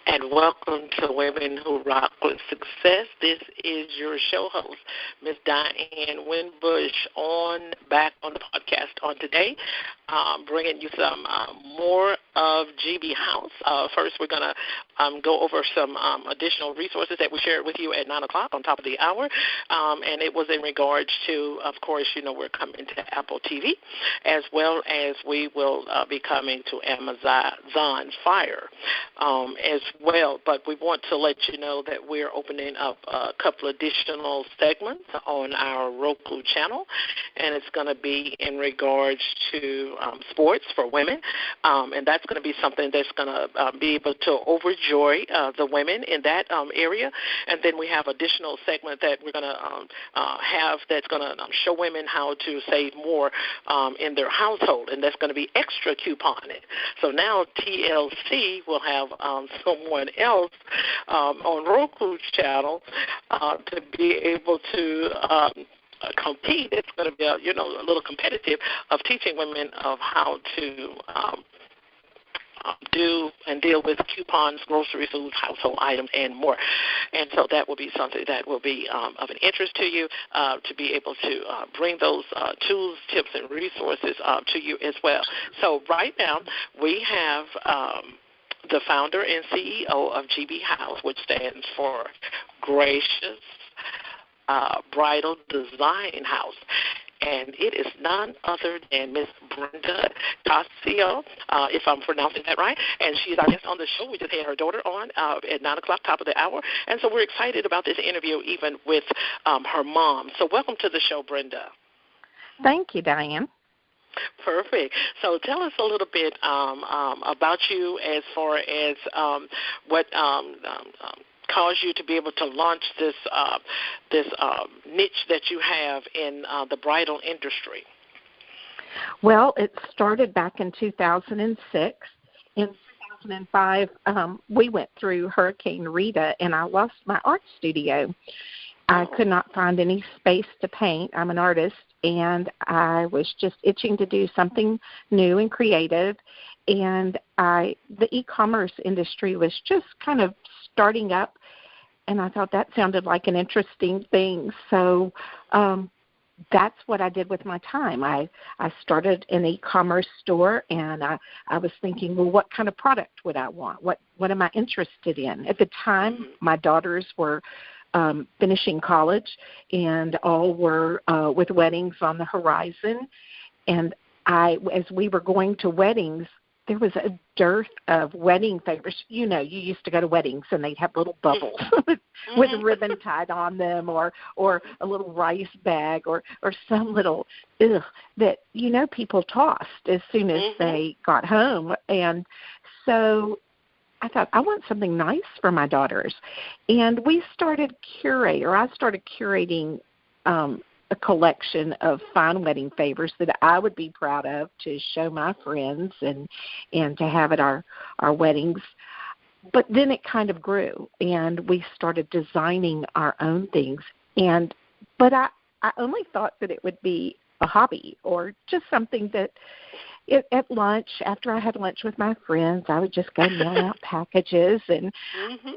And welcome to Women Who Rock with Success. This is your show host, Miss Diane Winbush, back on the podcast on today, bringing you some more of GB House. First, we're going to go over some additional resources that we shared with you at 9 o'clock on top of the hour, and it was in regards to, of course, we're coming to Apple TV, as well as we will be coming to Amazon Fire as well. But we want to let you know that we're opening up a couple additional segments on our Roku channel, and it's going to be in regards to sports for women, and that's going to be something that's going to be able to overjoy the women in that area. And then we have additional segment that we're going to have that's going to show women how to save more in their household, and that's going to be extra couponing. So now TLC will have someone else on Roku channel to be able to compete. It's going to be a little competitive of teaching women of how to do and deal with coupons, grocery foods, household items, and more. And so that will be something that will be of an interest to you, to be able to bring those tools, tips, and resources to you as well. So right now we have the founder and CEO of GB House, which stands for Gracious Bridal Design House. And it is none other than Miss Brenda Cascio, if I'm pronouncing that right. And she's our guest on the show. We just had her daughter on at 9 o'clock, top of the hour. And so we're excited about this interview, even with her mom. So welcome to the show, Brenda. Thank you, Diane. Perfect. So tell us a little bit about you as far as what caused you to be able to launch this niche that you have in the bridal industry. Well, it started back in 2006. In 2005, we went through Hurricane Rita, and I lost my art studio. I could not find any space to paint. I'm an artist, and I was just itching to do something new and creative. And the e-commerce industry was just kind of starting up, and I thought that sounded like an interesting thing. So that's what I did with my time. I started an e-commerce store, and I was thinking, well, what kind of product would I want? What am I interested in? At the time, my daughters were finishing college, and all were with weddings on the horizon. And as we were going to weddings, there was a dearth of wedding favors. You used to go to weddings, and they'd have little bubbles with a ribbon tied on them, or a little rice bag, or some little that people tossed as soon as they got home. And so I thought, I want something nice for my daughters. And I started curating a collection of fine wedding favors that I would be proud of to show my friends and to have at our weddings. But then it kind of grew, and we started designing our own things. But I only thought that it would be a hobby or just something that at lunch, after I had lunch with my friends, I would just go mail out packages, and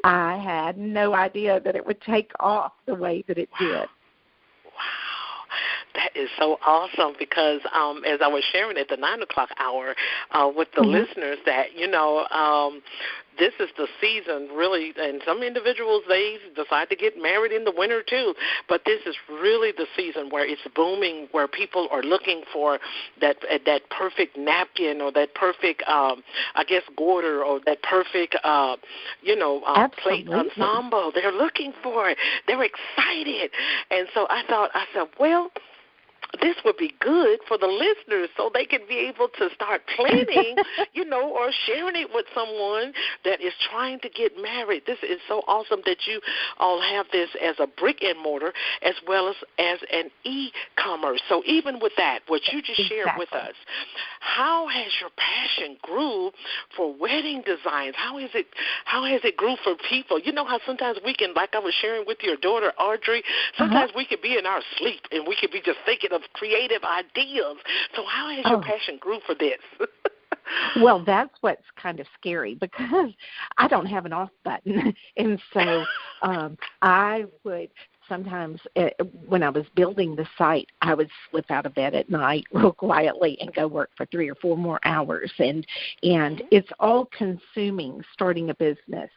I had no idea that it would take off the way that it did. That is so awesome because as I was sharing at the 9 o'clock hour with the listeners that, this is the season really, and some individuals, they decide to get married in the winter too, but this is really the season where it's booming, where people are looking for that perfect napkin or that perfect, gourd or that perfect, plate ensemble. They're looking for it. They're excited. And so I said, well, this would be good for the listeners so they can be able to start planning, or sharing it with someone that is trying to get married. This is so awesome that you all have this as a brick and mortar as well as an e-commerce. So even with that, what you just shared with us, how has your passion grew for wedding designs? How has it grew for people? You know how sometimes we can, like I was sharing with your daughter, Audrey, sometimes we could be in our sleep and we could be just thinking of creative ideas. So how has your passion grew for this? Well, that's what's kind of scary because I don't have an off button. And so I would sometimes, when I was building the site, I would slip out of bed at night real quietly and go work for 3 or 4 more hours. And it's all consuming starting a business.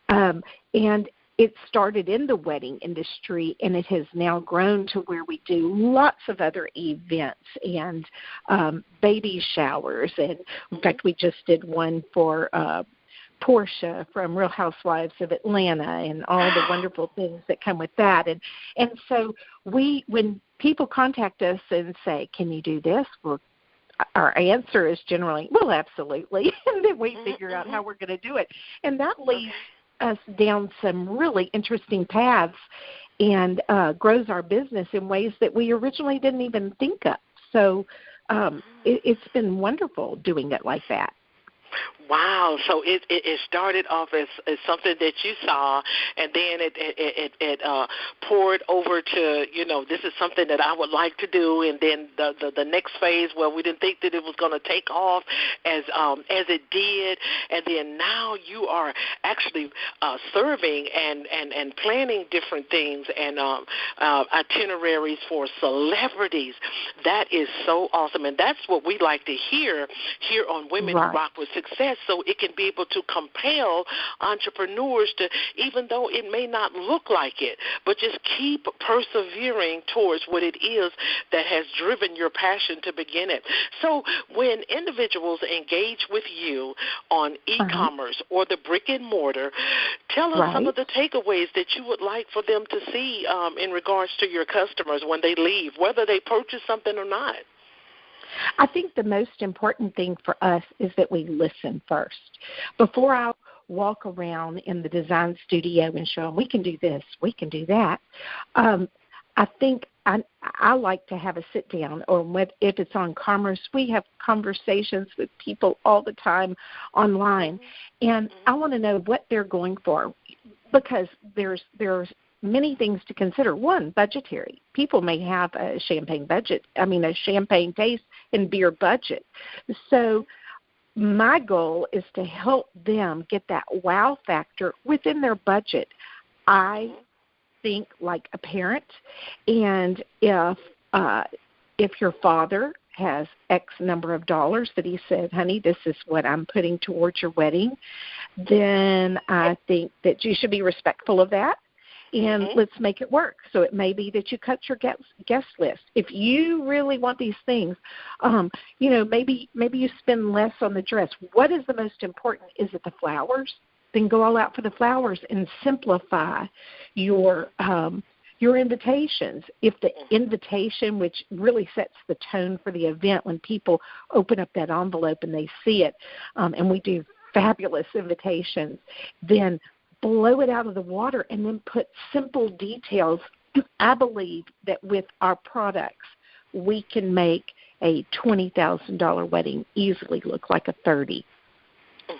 And it started in the wedding industry, and it has now grown to where we do lots of other events and baby showers. And, in fact, we just did one for Portia from Real Housewives of Atlanta and all the wonderful things that come with that. And so when people contact us and say, can you do this? Well, our answer is generally, well, absolutely. And then we figure out how we're going to do it. And that leads us down some really interesting paths and grows our business in ways that we originally didn't even think of. So it's been wonderful doing it like that. Wow. So it started off as something that you saw, and then it poured over to, this is something that I would like to do, and then the next phase, well, we didn't think that it was going to take off as it did, and then now you are actually serving and planning different things and itineraries for celebrities. That is so awesome, and that's what we like to hear here on Women Who Rock with Success, so it can be able to compel entrepreneurs to, even though it may not look like it, but just keep persevering towards what it is that has driven your passion to begin it. So when individuals engage with you on e-commerce or the brick and mortar, tell us some of the takeaways that you would like for them to see in regards to your customers when they leave, whether they purchase something or not. I think the most important thing for us is that we listen first. Before I walk around in the design studio and show them, we can do this, we can do that, I think I like to have a sit down, or if it's on commerce, we have conversations with people all the time online, and I want to know what they're going for, because there's many things to consider. One, budgetary. People may have a champagne taste and beer budget. So my goal is to help them get that wow factor within their budget. I think like a parent, and if your father has X number of dollars that he said, honey, this is what I'm putting towards your wedding, then I think that you should be respectful of that. And let's make it work. So it may be that you cut your guest list. If you really want these things, maybe you spend less on the dress. What is the most important? Is it the flowers? Then go all out for the flowers and simplify your invitations. If the invitation, which really sets the tone for the event, when people open up that envelope and they see it, and we do fabulous invitations, then blow it out of the water and then put simple details. I believe that with our products, we can make a $20,000 wedding easily look like a $30,000.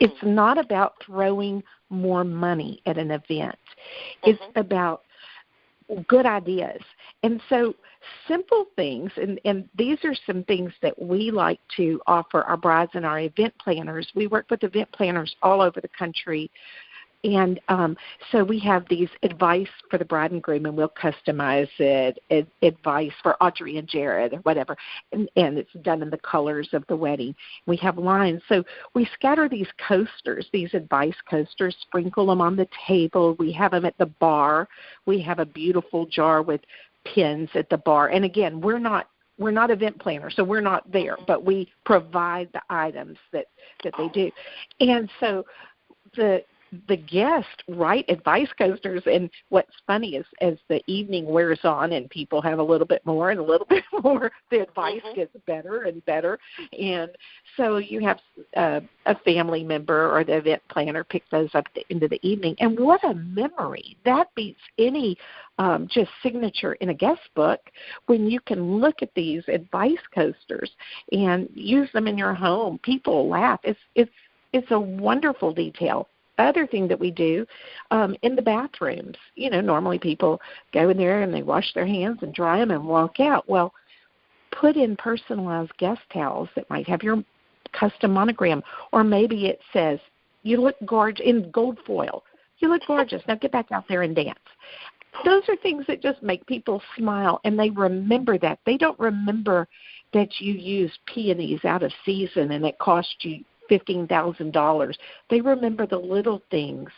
It's not about throwing more money at an event. It's about good ideas. And so simple things, and these are some things that we like to offer our brides and our event planners. We work with event planners all over the country. And so we have these advice for the bride and groom, and we'll customize it, advice for Audrey and Jared or whatever, and it's done in the colors of the wedding. We have lines. So we scatter these coasters, these advice coasters, sprinkle them on the table. We have them at the bar. We have a beautiful jar with pins at the bar. And, again, we're not event planners, so we're not there, but we provide the items that they do. And so the guests write advice coasters, and what's funny is as the evening wears on and people have a little bit more and a little bit more, the advice gets better and better. And so you have a family member or the event planner pick those up at the end of the evening. And what a memory. That beats any just signature in a guest book, when you can look at these advice coasters and use them in your home. People laugh. It's a wonderful detail. Other thing that we do in the bathrooms, normally people go in there and they wash their hands and dry them and walk out. Well, put in personalized guest towels that might have your custom monogram, or maybe it says, you look gorgeous in gold foil. You look gorgeous. Now get back out there and dance. Those are things that just make people smile, and they remember that. They don't remember that you used peonies out of season and it cost you $15,000. They remember the little things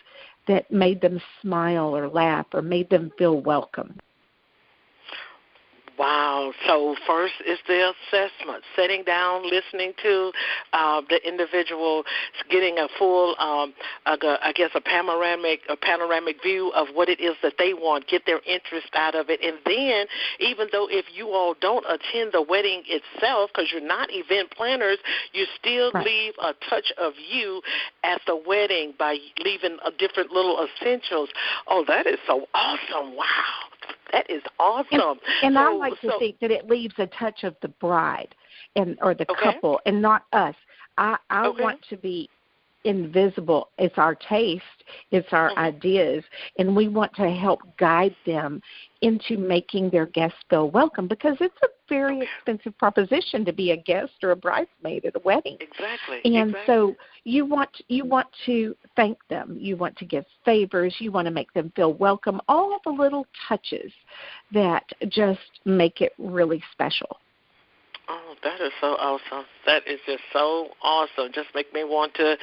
that made them smile or laugh or made them feel welcome. Wow. So first is the assessment, sitting down, listening to the individual, getting a full, I guess, a panoramic view of what it is that they want, get their interest out of it. And then, even though if you all don't attend the wedding itself, because you're not event planners, you still leave a touch of you at the wedding by leaving a different little essentials. Oh, that is so awesome. Wow. That is awesome. And I like to think that it leaves a touch of the bride or the couple and not us. I want to be invisible. It's our taste. It's our ideas. And we want to help guide them into making their guests feel welcome, because it's a very expensive proposition to be a guest or a bridesmaid at a wedding. Exactly. And so you want to thank them. You want to give favors. You want to make them feel welcome. All the little touches that just make it really special. Oh, that is so awesome. That is just so awesome. Just make me want to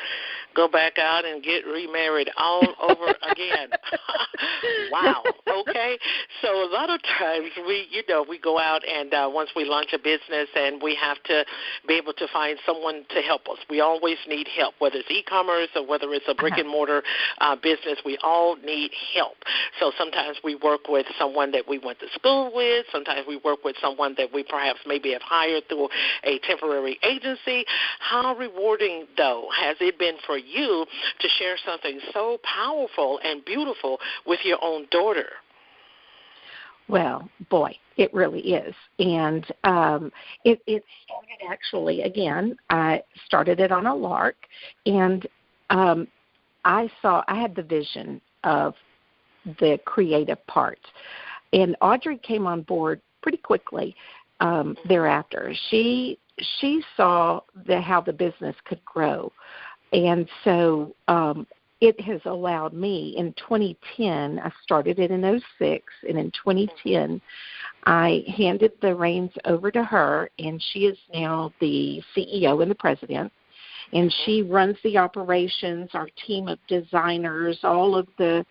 go back out and get remarried all over again. Wow. Okay. So a lot of times we go out and once we launch a business and we have to be able to find someone to help us. We always need help, whether it's e-commerce or whether it's a brick-and-mortar business. We all need help. So sometimes we work with someone that we went to school with. Sometimes we work with someone that we perhaps maybe have hired through a temporary agency. How rewarding, though, has it been for you to share something so powerful and beautiful with your own daughter? Well, boy, it really is. And it started actually, again, I started it on a lark, and I had the vision of the creative part. And Audrey came on board pretty quickly thereafter. She saw how the business could grow. And so it has allowed me, in 2010, I started it in 2006, and in 2010, I handed the reins over to her, and she is now the CEO and the president. And she runs the operations, our team of designers, all of the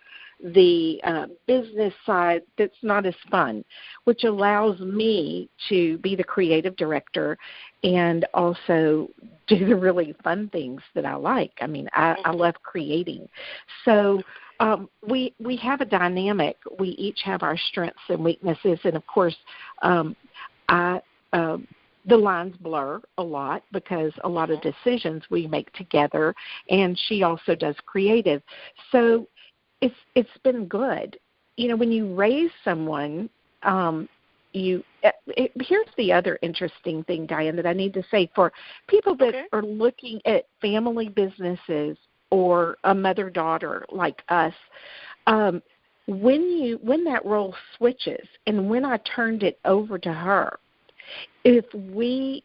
business side that's not as fun, which allows me to be the creative director and also do the really fun things that I like. I mean, I love creating. So we have a dynamic. We each have our strengths and weaknesses, and of course, the lines blur a lot because a lot of decisions we make together, and she also does creative. So it's been good. You know, when you raise someone, here's the other interesting thing, Diane, that I need to say for people that are looking at family businesses or a mother-daughter like us. When that role switches, and when I turned it over to her, if we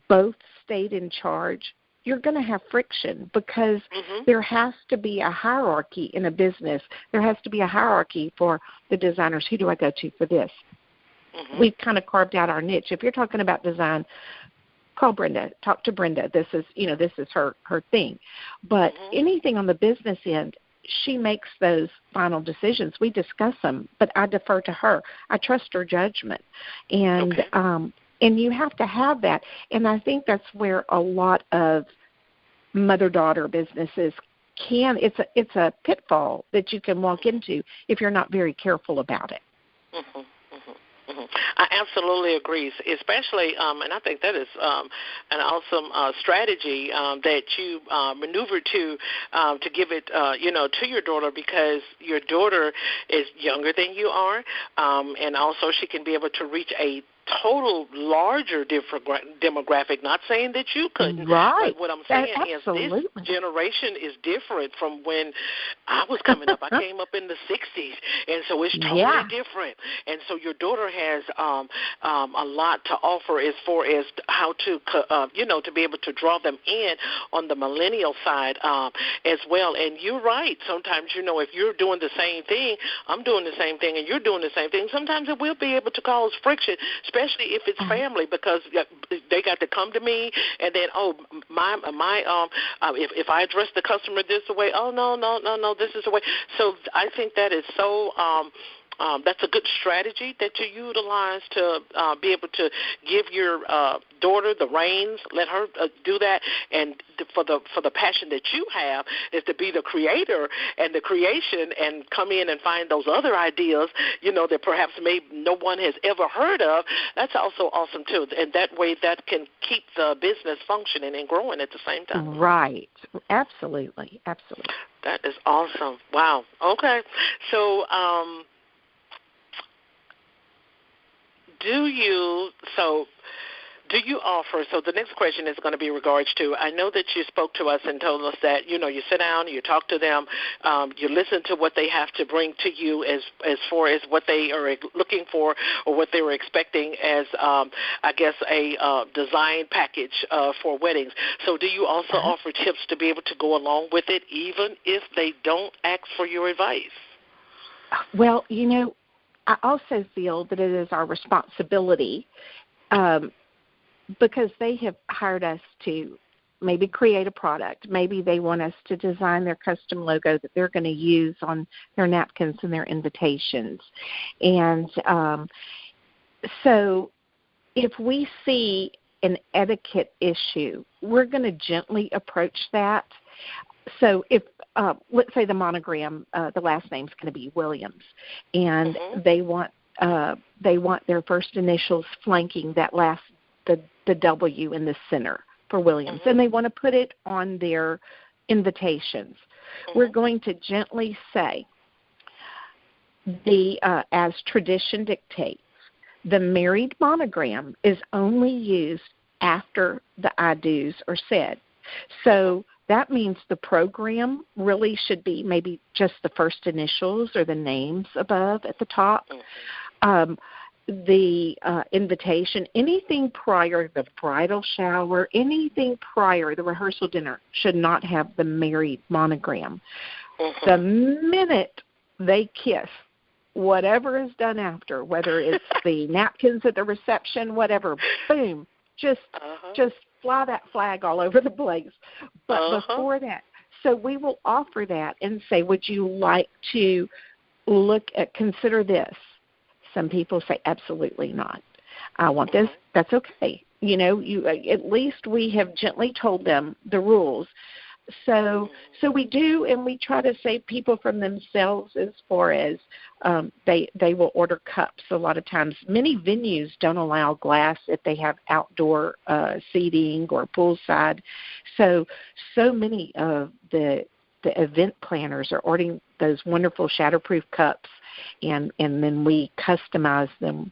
both stayed in charge, you're going to have friction because there has to be a hierarchy in a business. There has to be a hierarchy for the designers. Who do I go to for this? We've kind of carved out our niche. If you're talking about design, call Brenda. Talk to Brenda. This is her thing. But anything on the business end, she makes those final decisions. We discuss them, but I defer to her. I trust her judgment. And you have to have that. And I think that's where a lot of mother-daughter businesses it's a pitfall that you can walk into if you're not very careful about it. I absolutely agree, especially, and I think that is an awesome strategy that you maneuvered to give it, to your daughter, because your daughter is younger than you are, and also she can be able to reach a total larger demographic. Not saying that you couldn't, right? But what I'm saying is this generation is different from when I was coming up. I came up in the '60s, and so it's totally different. And so your daughter has a lot to offer as far as how to, to be able to draw them in on the millennial side as well. And you're right. Sometimes, if you're doing the same thing, I'm doing the same thing, and you're doing the same thing, sometimes it will be able to cause friction, especially if it's family, because they got to come to me, and then if I address the customer this way, no, this is the way. So I think that is so. That's a good strategy that you utilize to be able to give your daughter the reins, let her do that, and for the passion that you have is to be the creator and the creation and come in and find those other ideas, that perhaps maybe no one has ever heard of. That's also awesome too, and that way that can keep the business functioning and growing at the same time. Right. Absolutely. That is awesome. Wow. Okay. So, do you offer, so the next question is going to be in regards to, I know that you spoke to us and told us that, you sit down, you talk to them, you listen to what they have to bring to you as far as what they are looking for or what they were expecting as, I guess, a design package for weddings. So do you also offer tips to be able to go along with it, even if they don't ask for your advice? Well, I also feel that it is our responsibility because they have hired us to maybe create a product. Maybe they want us to design their custom logo that they're going to use on their napkins and their invitations. And so if we see an etiquette issue, we're going to gently approach that. So if, let's say the monogram, the last name's going to be Williams, and they want their first initials flanking that last, the W in the center for Williams, and they want to put it on their invitations. We're going to gently say, as tradition dictates, the married monogram is only used after the I do's are said. So that means the program really should be maybe just the first initials or the names above at the top. The invitation, anything prior, the bridal shower, anything prior, the rehearsal dinner should not have the married monogram. The minute they kiss, whatever is done after, whether it's the napkins at the reception, whatever, boom, just fly that flag all over the place. But before that, so we will offer that and say, would you like to consider this? Some people say, absolutely not. I want this. That's okay. At least we have gently told them the rules. So we do, and we try to save people from themselves as far as they will order cups a lot of times. Many venues don't allow glass if they have outdoor seating or poolside. So many of the event planners are ordering those wonderful shatterproof cups, and then we customize them.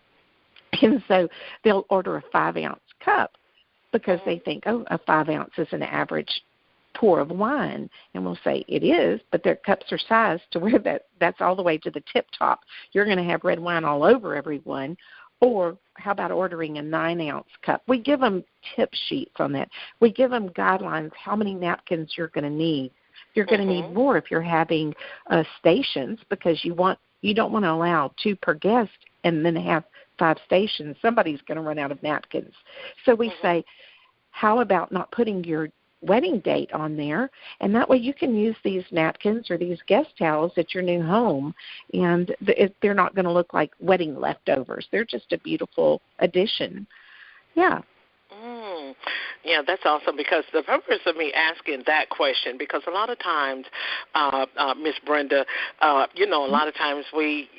And so they'll order a 5-ounce cup because they think, a 5 ounce is an average pour of wine. And we'll say it is, but their cups are sized to where that's all the way to the tip top. You're going to have red wine all over everyone. Or how about ordering a 9-ounce cup? We give them tip sheets on that. We give them guidelines how many napkins you're going to need. You're going to need more if you're having stations, because you don't want to allow 2 per guest and then have 5 stations. Somebody's going to run out of napkins. So we say, how about not putting your wedding date on there, and that way you can use these napkins or these guest towels at your new home, and they're not going to look like wedding leftovers. They're just a beautiful addition. Yeah. Yeah, that's awesome, because the purpose of me asking that question, because a lot of times, Miss Brenda, a lot of times we,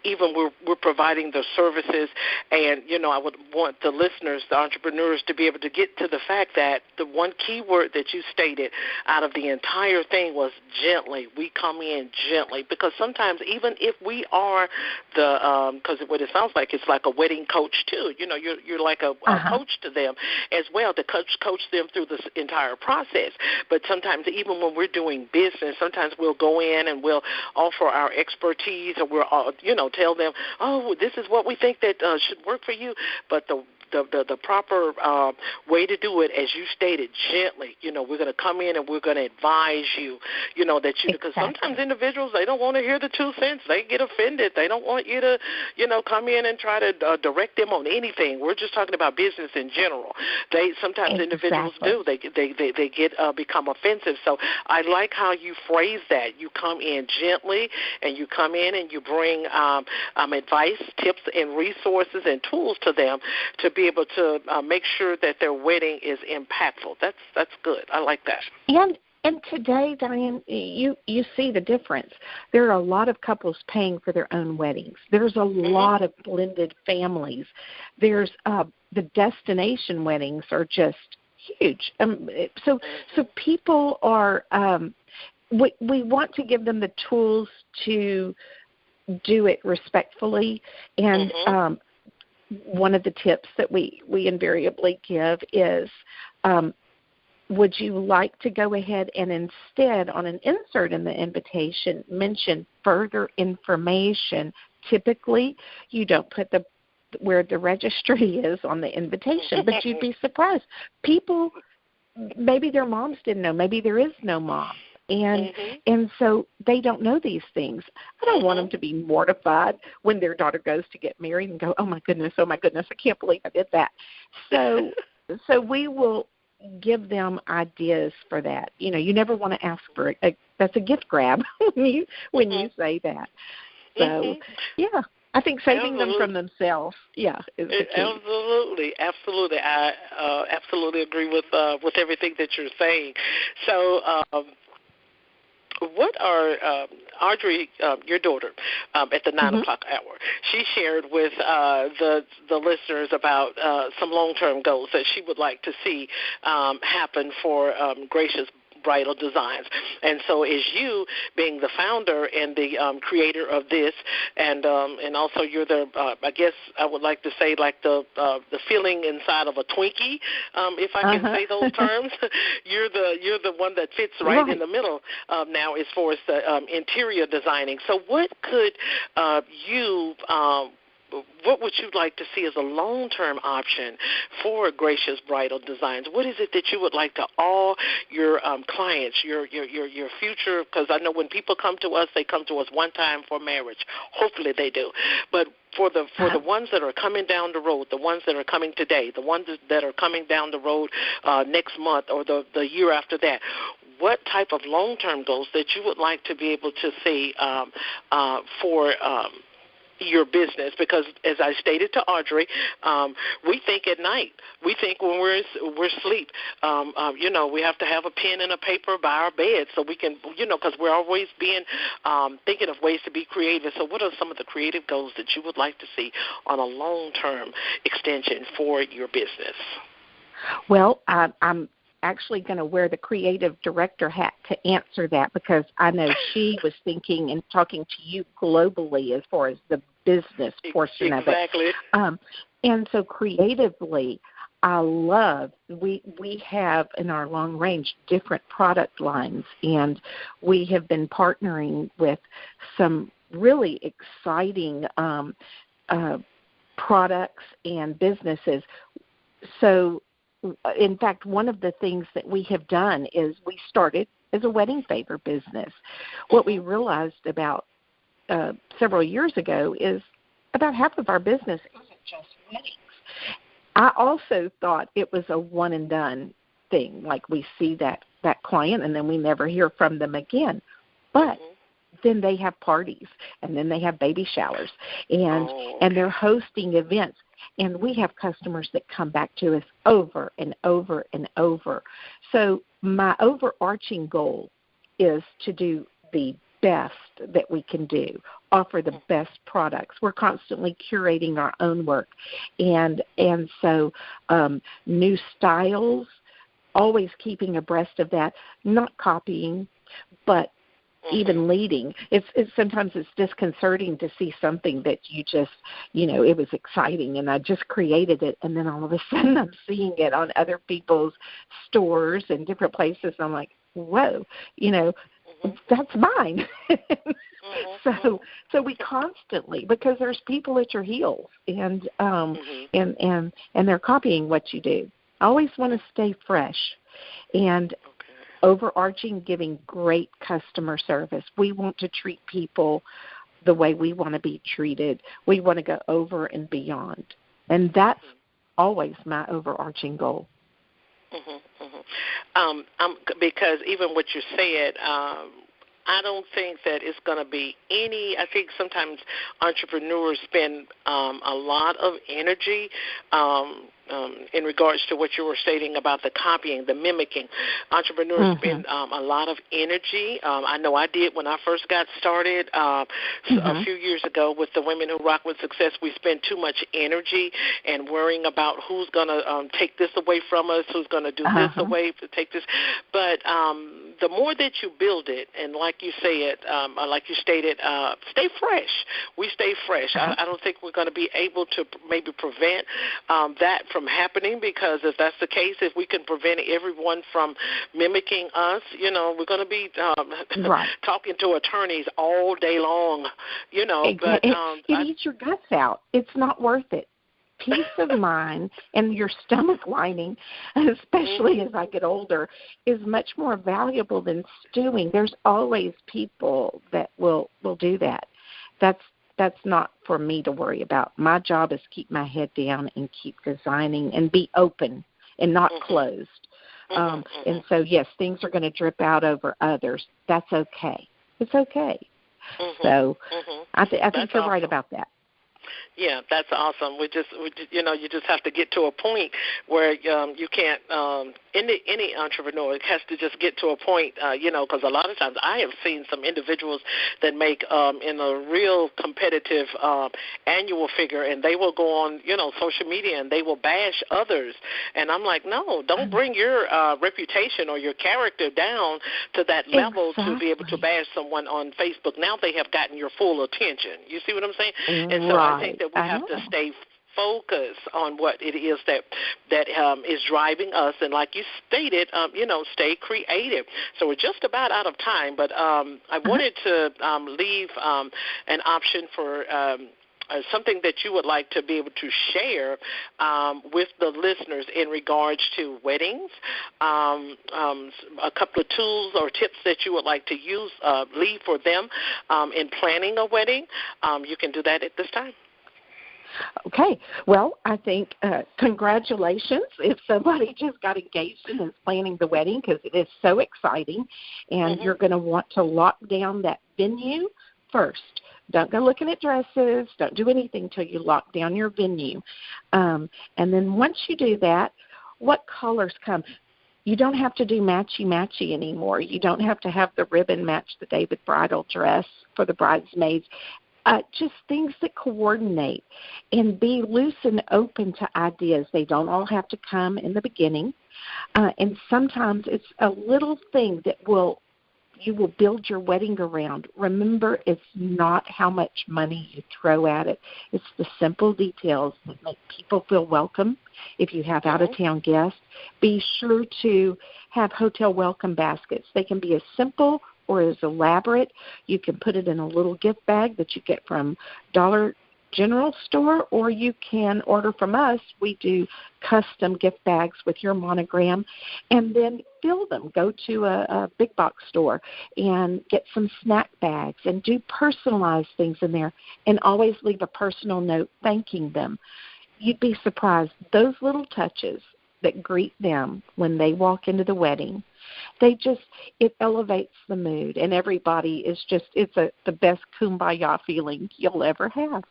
even we're providing the services, and, I would want the listeners, the entrepreneurs, to be able to get to the fact that the one key word that you stated out of the entire thing was gently. We come in gently, because sometimes even if we are because what it sounds like, it's like a wedding coach too. You're like a coach to them as well, to coach them through this entire process. But sometimes, even when we're doing business, sometimes we'll go in and we'll offer our expertise, or we'll, tell them, oh, this is what we think that should work for you. But the proper way to do it, as you stated, gently. We're going to come in and we're going to advise you, that you, because sometimes individuals, they don't want to hear the 2 cents. They get offended. They don't want you to, come in and try to direct them on anything. We're just talking about business in general. Sometimes individuals do. They get become offensive. So I like how you phrase that. You come in gently, and you come in and you bring advice, tips, and resources and tools to them to be able to make sure that their wedding is impactful. That's good. I like that. And today, Diane, you see the difference. There are a lot of couples paying for their own weddings. There's a lot of blended families. There's the destination weddings are just huge. So people are. We want to give them the tools to do it respectfully, and one of the tips that we invariably give is, would you like to go ahead and instead, on an insert in the invitation, mention further information? Typically, you don't put where the registry is on the invitation, but you'd be surprised. People, maybe their moms didn't know. Maybe there is no mom. And so they don't know these things. I don't want them to be mortified when their daughter goes to get married and go, oh my goodness, I can't believe I did that. So we will give them ideas for that. You never want to ask for it. That's a gift grab when you say that. So yeah. I think saving them from themselves, is the key. Absolutely. I absolutely agree with everything that you're saying. So what are Audrey, your daughter, at the 9 o'clock hour, she shared with the listeners about some long-term goals that she would like to see happen for Gracious Bridal Designs. And so as you, being the founder and the creator of this, and also you're the, I guess I would like to say, like the feeling inside of a Twinkie, if I can say those terms, you're the one that fits right in the middle now as far as the interior designing. So what could what would you like to see as a long-term option for Gracious Bridal Designs? What is it that you would like to all your clients, your future? Because I know when people come to us, they come to us one time for marriage. Hopefully they do. But for the ones that are coming down the road, the ones that are coming today, the ones that are coming down the road next month or the year after that, what type of long-term goals that you would like to be able to see for your business? Because as I stated to Audrey, we think at night. We think when we're asleep. We have to have a pen and a paper by our bed so we can, because we're always being thinking of ways to be creative. So what are some of the creative goals that you would like to see on a long-term extension for your business? Well, I'm actually going to wear the creative director hat to answer that, because I know she was thinking and talking to you globally as far as the business portion of it. Exactly. And so creatively, I love, we have in our long range different product lines, and we have been partnering with some really exciting products and businesses. So in fact, one of the things that we have done is we started as a wedding favor business. What we realized about several years ago is about half of our business isn't just weddings. I also thought it was a one and done thing, like we see that client and then we never hear from them again. But then they have parties, and then they have baby showers, and they're hosting events. And we have customers that come back to us over and over and over. So my overarching goal is to do the best that we can do, offer the best products. We're constantly curating our own work. And so new styles, always keeping abreast of that, not copying, but even leading. It's sometimes it's disconcerting to see something that you just, it was exciting and I just created it, and then all of a sudden I'm seeing it on other people's stores and different places. I'm like, whoa, that's mine. So we constantly, because there's people at your heels, and they're copying what you do. I always want to stay fresh, and overarching, giving great customer service. We want to treat people the way we want to be treated. We want to go over and beyond, and that's always my overarching goal. Because even what you said, I don't think that it's going to be I think sometimes entrepreneurs spend a lot of energy in regards to what you were stating about the copying, the mimicking. Entrepreneurs spend a lot of energy. I know I did when I first got started a few years ago with the Women Who Rock with Success. We spend too much energy and worrying about who's going to take this away from us, who's going to do this away to take this. But the more that you build it, and like you said, like you stated, stay fresh. We stay fresh. I don't think we're going to be able to maybe prevent that from happening, because if that's the case, if we can prevent everyone from mimicking us, we're going to be talking to attorneys all day long, But it eats your guts out. It's not worth it. Peace of mind and your stomach lining, especially as I get older, is much more valuable than stewing. There's always people that will do that. That's not for me to worry about. My job is keep my head down and keep designing and be open and not closed. And so, yes, things are going to drip out over others. That's okay. It's okay. So I think you're right about that. Yeah, that's awesome. You just have to get to a point where you can't. Any entrepreneur has to just get to a point, because a lot of times I have seen some individuals that make in a real competitive annual figure, and they will go on, social media, and they will bash others. And I'm like, no, don't bring your reputation or your character down to that level to be able to bash someone on Facebook. Now they have gotten your full attention. You see what I'm saying? And so I think that we have to stay focused on what it is that is driving us, and like you stated, stay creative. So we're just about out of time, but I wanted to leave an option for something that you would like to be able to share with the listeners in regards to weddings, a couple of tools or tips that you would like to leave for them in planning a wedding. You can do that at this time. Okay. Well, I think congratulations if somebody just got engaged and is planning the wedding, because it is so exciting, and you're going to want to lock down that venue first. Don't go looking at dresses. Don't do anything until you lock down your venue. And then once you do that, what colors come? You don't have to do matchy-matchy anymore. You don't have to have the ribbon match the David bridal dress for the bridesmaids. Just things that coordinate, and be loose and open to ideas. They don't all have to come in the beginning. And sometimes it's a little thing that you will build your wedding around. Remember, it's not how much money you throw at it. It's the simple details that make people feel welcome. If you have out-of-town guests, be sure to have hotel welcome baskets. They can be as simple or as elaborate. You can put it in a little gift bag that you get from Dollar General store, or you can order from us. We do custom gift bags with your monogram, and then fill them. Go to a big box store and get some snack bags and do personalized things in there, and always leave a personal note thanking them. You'd be surprised. Those little touches that greet them when they walk into the wedding, it elevates the mood, and everybody is it's the best kumbaya feeling you'll ever have.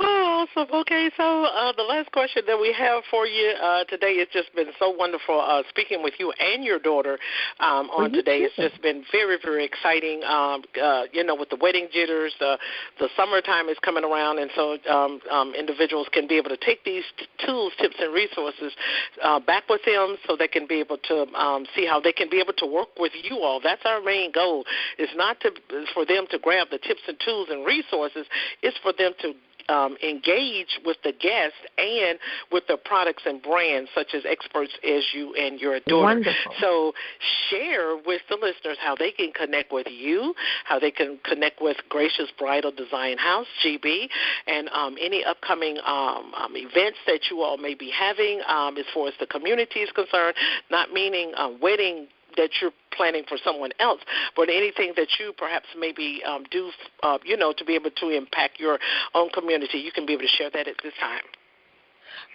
Oh, awesome. Okay, so the last question that we have for you today, it's just been so wonderful speaking with you and your daughter on today. It's just been very, very exciting, with the wedding jitters. The summertime is coming around, and so individuals can be able to take these tools, tips, and resources back with them so they can be able to see how they can be able to work with you all. That's our main goal. It's not for them to grab the tips and tools and resources. It's for them to engage with the guests and with the products and brands such as experts as you and your daughter. Wonderful. So share with the listeners how they can connect with you, how they can connect with Gracious Bridal Design House, GB, and any upcoming events that you all may be having as far as the community is concerned, not meaning wedding that you're planning for someone else, but anything that you perhaps maybe do, to be able to impact your own community, you can be able to share that at this time.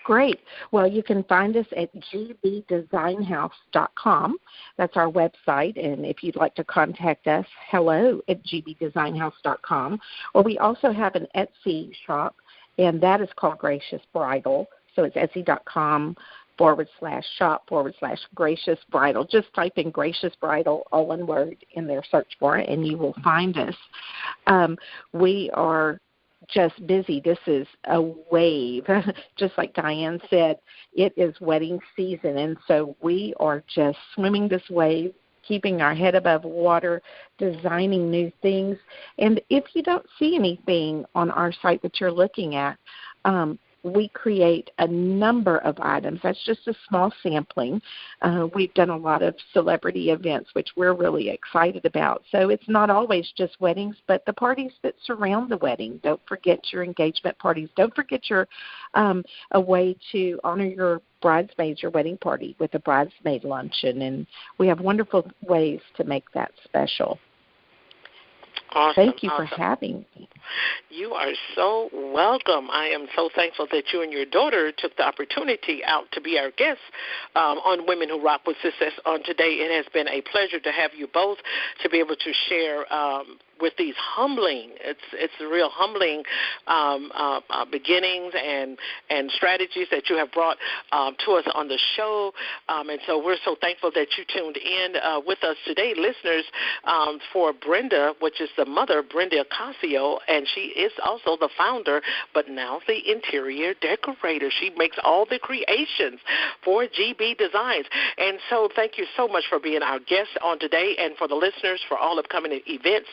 Great. Well, you can find us at gbdesignhouse.com. That's our website, and if you'd like to contact us, hello@gbdesignhouse.com. Or we also have an Etsy shop, and that is called Gracious Bridal. So it's etsy.com/shop/Gracious Bridal. Just type in Gracious Bridal, all one word, in their search bar, and you will find us. We are just busy. This is a wave. Just like Diane said, it is wedding season, and so we are just swimming this wave, keeping our head above water, designing new things. And if you don't see anything on our site that you're looking at, we create a number of items. That's just a small sampling. We've done a lot of celebrity events, which we're really excited about. So it's not always just weddings, but the parties that surround the wedding. Don't forget your engagement parties. Don't forget a way to honor your bridesmaids, your wedding party, with a bridesmaid luncheon. And we have wonderful ways to make that special. Awesome. Thank you for having me. You are so welcome. I am so thankful that you and your daughter took the opportunity out to be our guests on Women Who Rock with Success on today. It has been a pleasure to have you both to be able to share with these humbling, it's real humbling beginnings and strategies that you have brought to us on the show. And so we're so thankful that you tuned in with us today, listeners, for Brenda, which is the mother, Brenda Cascio, and she is also the founder, but now the interior decorator. She makes all the creations for GB Designs. And so thank you so much for being our guest on today, and for the listeners for all upcoming events,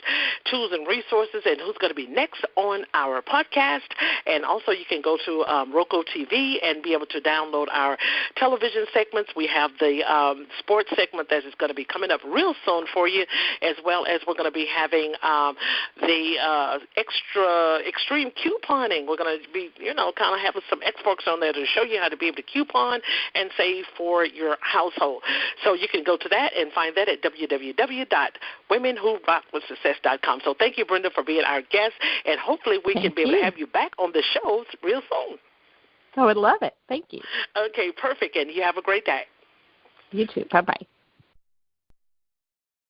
tools and resources, and who's going to be next on our podcast. And also you can go to Roku TV and be able to download our television segments. We have the sports segment that is going to be coming up real soon for you, as well as we're going to be having the extra extreme couponing. We're going to be, kind of having some experts on there to show you how to be able to coupon and save for your household. So you can go to that and find that at www.womenwhorockWithSuccess.com. So thank you, Brenda, for being our guest, and hopefully we can be able to have you back on the show real soon. I would love it. Thank you. Okay, perfect, and you have a great day. You too. Bye-bye.